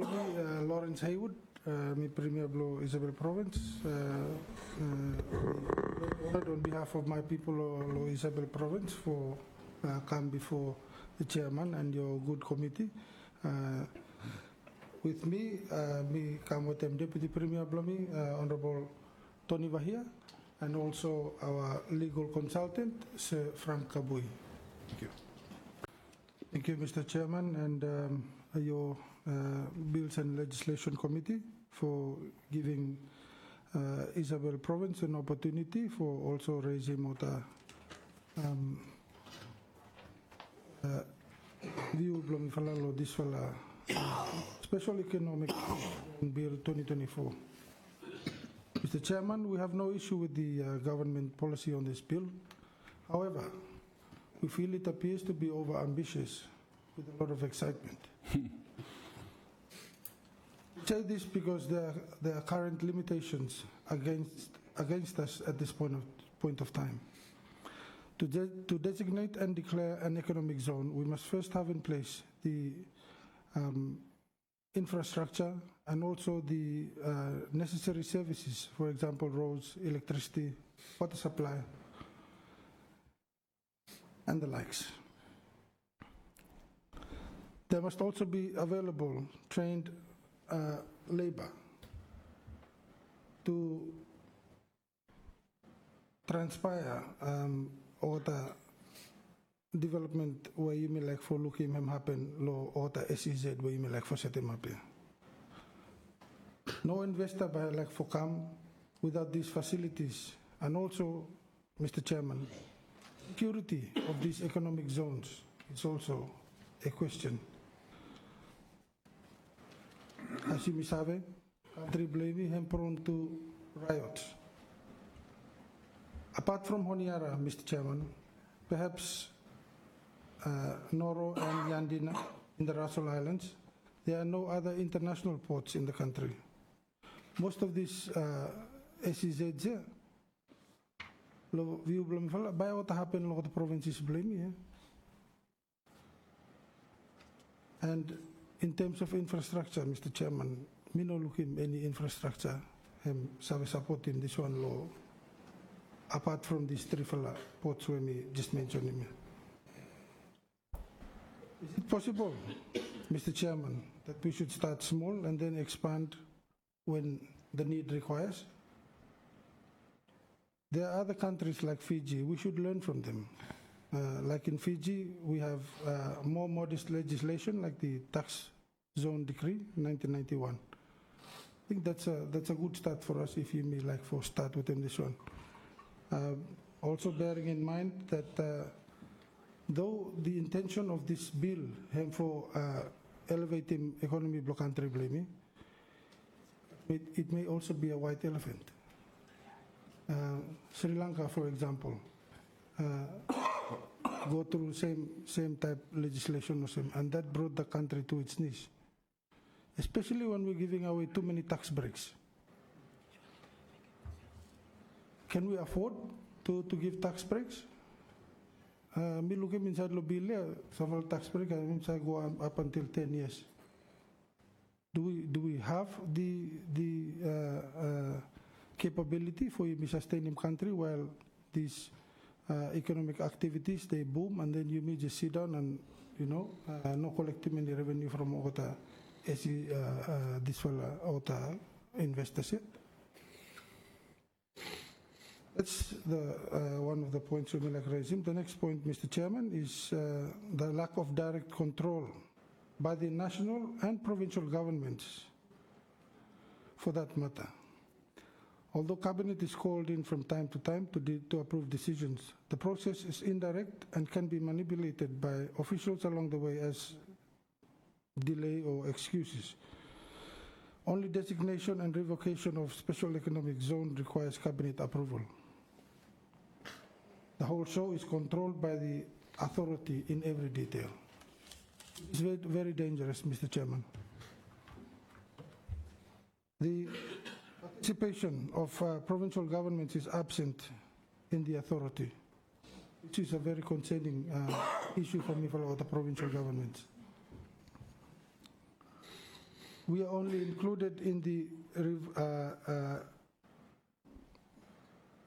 Lawrence Haywood, mi Premier Blo Isabel Province. On behalf of my people, Lo Isabel Province, for come before the chairman and your good committee. With me, me come with them Deputy Premier Blomi, Honorable Tony Vahia, and also our legal consultant, Sir Frank Kabui. Thank you. Thank you, Mr. Chairman, and your Bills and Legislation Committee for giving Isabel Province an opportunity for also raising mota view blomi falalo this fala Special Economic Bill 2024. Mr. Chairman, we have no issue with the government policy on this bill. However, we feel it appears to be over-ambitious with a lot of excitement. I say this because there are current limitations against us at this point of time. To designate and declare an economic zone, we must first have in place the infrastructure and also the necessary services, for example, roads, electricity, water supply, and the likes. There must also be available trained labor to transpire or the development where you may like for looking him happen lo or the SEZ where you may like for set him up here. No investor by like for come without these facilities, and also, Mr. Chairman, security of these economic zones is also a question. As you may sabe, country blaming him prone to riots. Apart from Honiara, Mr. Chairman, perhaps Noro and Yandina in the Russell Islands, there are no other international ports in the country. Most of these SEZs, lo view blame fala, by what happened lo the provinces blame, and in terms of infrastructure, Mr. Chairman, me no look him any infrastructure him support him this one law apart from these three ports where me just mentioned him. Is it possible, Mr. Chairman, that we should start small and then expand when the need requires? There are other countries like Fiji, we should learn from them. Like in Fiji, we have more modest legislation like the Tax Zone Decree 1991. I think that's a good start for us if you may like for start within this one. Also bearing in mind that though the intention of this bill is for elevating economy block country blaming, it may also be a white elephant. Sri Lanka, for example, go through same type legislation, and that brought the country to its knees. Especially when we're giving away too many tax breaks. Can we afford to give tax breaks? Me looking inside the bill, several tax breaks, and I go up until 10 years. Do we have the capability for you sustaining country while these economic activities they boom, and then you may just sit down and no collecting any revenue from all the this all the investors yet? That's one of the points we like raising. The next point, Mr. Chairman, is the lack of direct control by the national and provincial governments for that matter. Although Cabinet is called in from time to time to approve decisions, the process is indirect and can be manipulated by officials along the way as delay or excuses. Only designation and revocation of special economic zone requires Cabinet approval. The whole show is controlled by the authority in every detail. It's very, very dangerous, Mr. Chairman. The participation of provincial governments is absent in the authority, which is a very concerning issue for me for all the provincial governments. we are only included in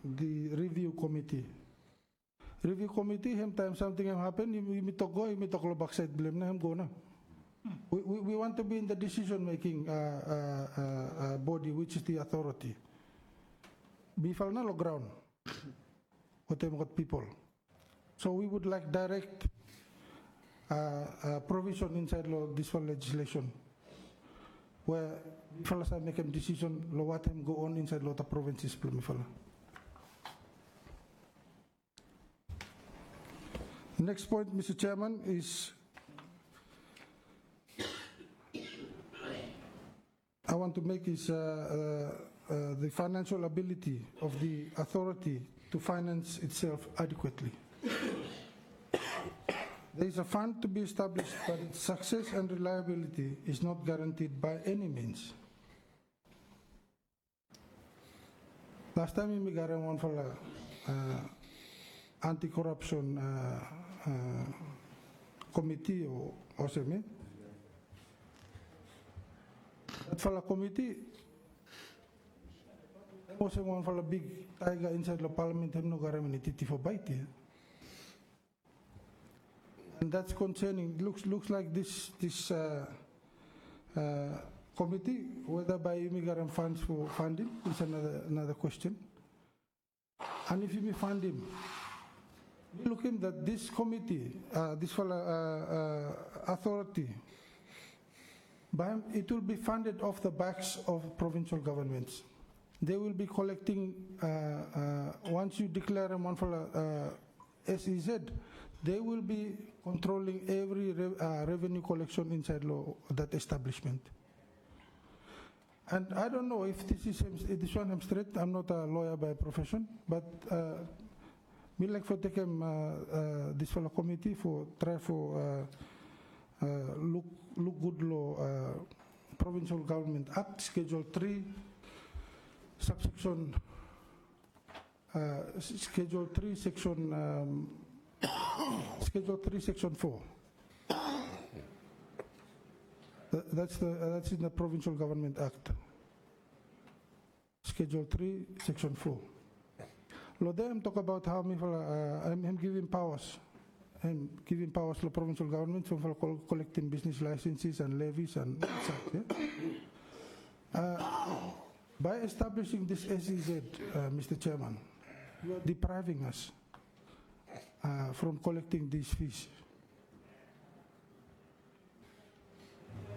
the review committee. Review committee, him time something happen, you talk go, you talk backside blame na him go na. We want to be in the decision-making body, which is the authority. Bifal na lo ground. What people. So we would like direct provision inside law this one legislation, where bifal sa make a decision lo what him go on inside law the provinces bifal. Next point, Mr. Chairman, is I want to make is the financial ability of the authority to finance itself adequately. There is a fund to be established, but its success and reliability is not guaranteed by any means. Last time we got one for anti-corruption committee or OSME. That for a committee, was one for a big tiger inside the parliament, no guarantee for biting. And that's concerning. Looks like this committee, whether by immigrant funds for funding, is another question. And if you may fund him, we look in that this committee, this authority, it will be funded off the backs of provincial governments. They will be collecting, once you declare them one for SEZ, they will be controlling every revenue collection inside that establishment. And I don't know if this one I'm straight, I'm not a lawyer by profession, but me like for take this fellow committee for try for look good law Provincial Government Act Schedule 3 subsection Schedule 3 section Schedule 3 section 4. That's in the Provincial Government Act. Schedule 3 section 4. I'm talk about how I'm giving powers. I'm giving powers to the provincial government for collecting business licenses and levies and such. Yeah? By establishing this SEZ, Mr. Chairman, you are depriving us from collecting these fees.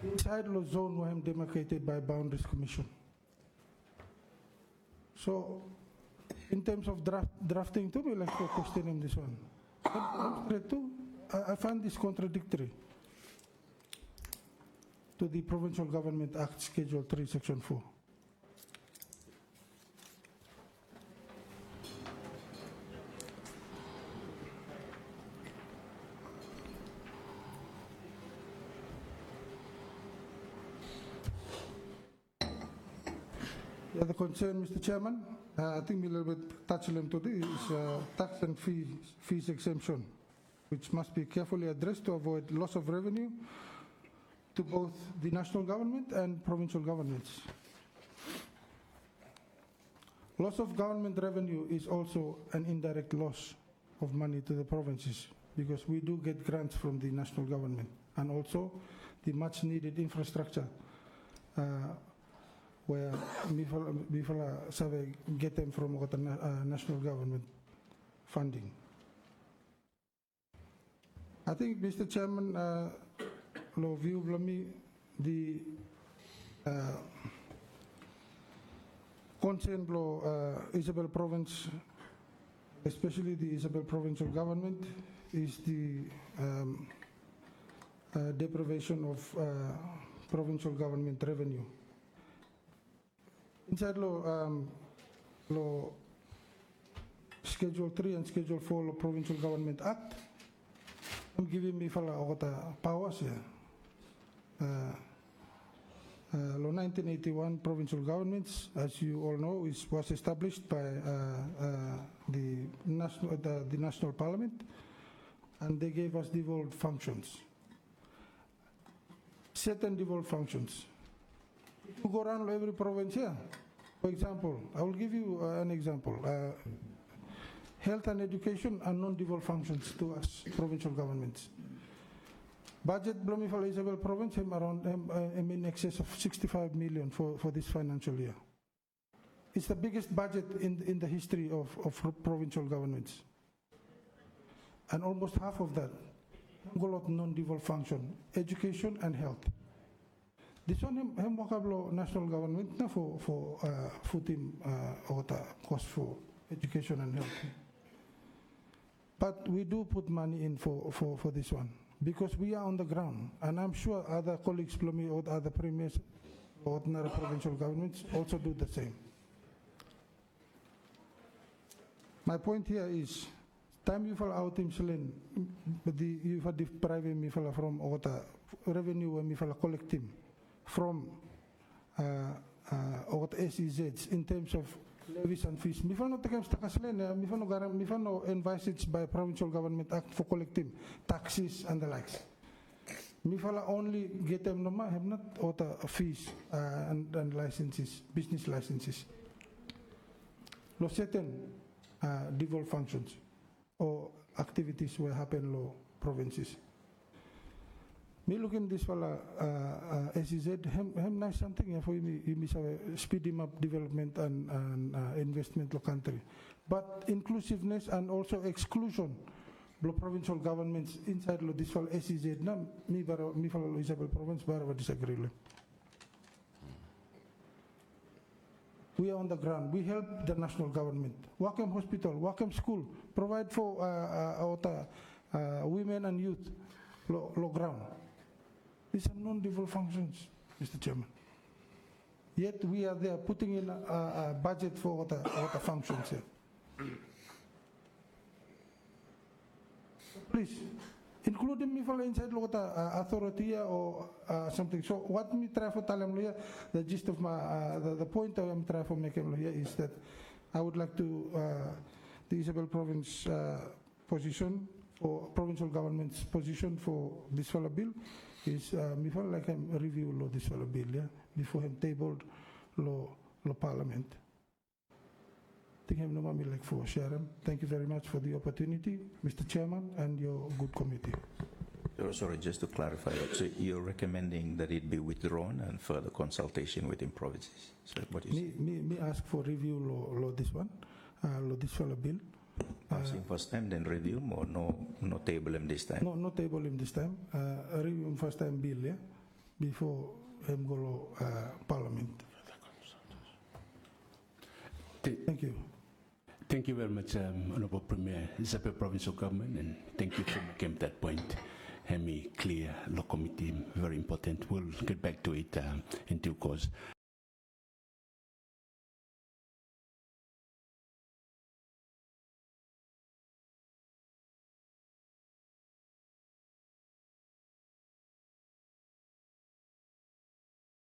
Inside the zone where I'm demarcated by Boundaries Commission. So, in terms of drafting too, we like to question him this one. I find this contradictory to the Provincial Government Act Schedule 3 Section 4. The other concern, Mr. Chairman, I think we a little bit touch on today is tax and fees exemption, which must be carefully addressed to avoid loss of revenue to both the national government and provincial governments. Loss of government revenue is also an indirect loss of money to the provinces because we do get grants from the national government and also the much needed infrastructure where people get them from national government funding. I think, Mr. Chairman, law view the concerned law Isabel province, especially the Isabel provincial government, is the deprivation of provincial government revenue. Inside law Schedule 3 and Schedule 4 law Provincial Government Act, I'm giving me powers here. Law 1981 provincial governments, as you all know, was established by the national parliament, and they gave us devolved functions. Certain devolved functions. you go around every province here, for example, I will give you an example. Health and education are non-devolved functions to us, provincial governments. Budget Blomifal Isabel province around in excess of 65 million for this financial year. It's the biggest budget in the history of provincial governments. And almost half of that, non-devolved function, education and health. This one, wakablo national government na for futim cost for education and health. But we do put money in for this one because we are on the ground, and I'm sure other colleagues, or other premiers, or other provincial governments also do the same. My point here is, time you fall out in Selen, but you fall depriving me from revenue when me fall collecting from SEZs in terms of levies and fees. Me fall not take Selen, me fall no envisaged by provincial government act for collecting taxes and the likes. Me fall only get them no have not fees and licenses, business licenses. Lo certain devolved functions or activities will happen in low provinces. Me look in this fella SEZ, hem nice something for me speed him up development and investment lo country. But inclusiveness and also exclusion lo provincial governments inside lo this fella SEZ na me fella lo Isabel province bara disagree lo. We are on the ground. We help the national government. Wakem Hospital, Wakem School, provide for women and youth, low ground. These are non-devolved functions, Mr. Chairman. Yet we are there putting in a budget for the functions here. Please, including me for inside authority or something. So what me try for tell them here, the gist of my the point I am trying for make here is that I would like to the Isabel province position or provincial government's position for this fellow bill is me feel like I'm review law this fellow bill before him tabled law parliament. Think him no me like for Sharon. Thank you very much for the opportunity, Mr. Chairman, and your good committee. Sorry, just to clarify, so you're recommending that it be withdrawn and further consultation within provinces? So what is me ask for review law this one, law this fellow bill. Passing first time, then review him, or no table him this time? No table him this time. Review him first time bill, before him go parliament. Thank you. Thank you very much, Honorable Premier, Isabel Provincial Government, and thank you for making that point. Hemi clear, law committee, very important. We'll get back to it in due course.